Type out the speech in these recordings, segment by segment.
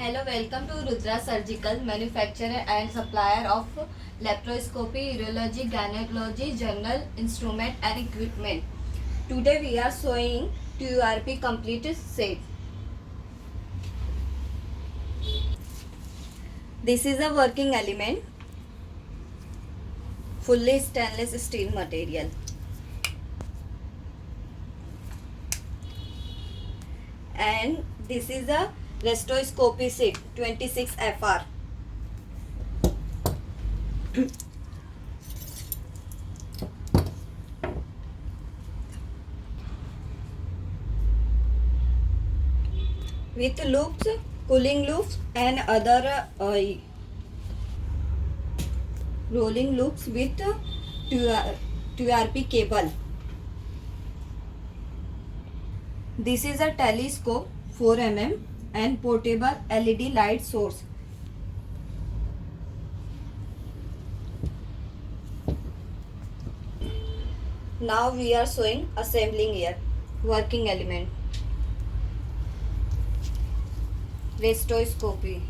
Hello, welcome to RUDRA Surgical, manufacturer and supplier of laparoscopy, urology, gynecology, general instrument and equipment. Today we are showing TURP complete set. This is a working element, fully stainless steel material. And this is a restoscopy set 26 FR. With loops, cooling loops and other rolling loops with TURP cable. This is a telescope 4 mm and portable LED light source. Now we are showing assembling here. Working element. Restoscopy.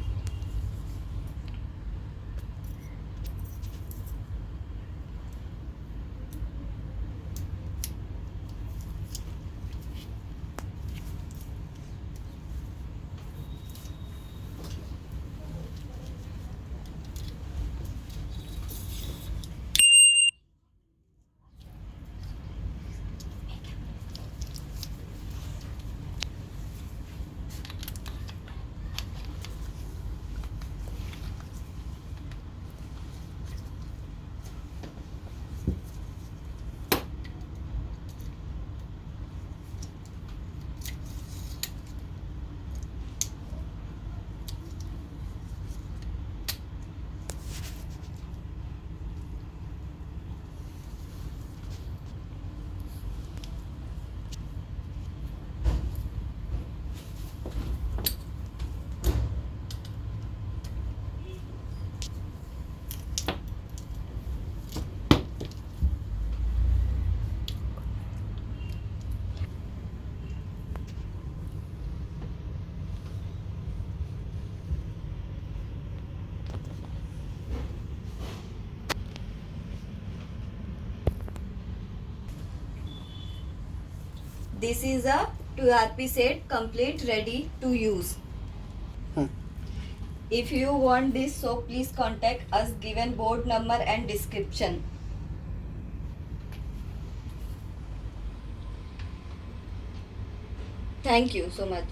This is a TURP set complete ready to use. If you want this, so please contact us given board number and description. Thank you so much.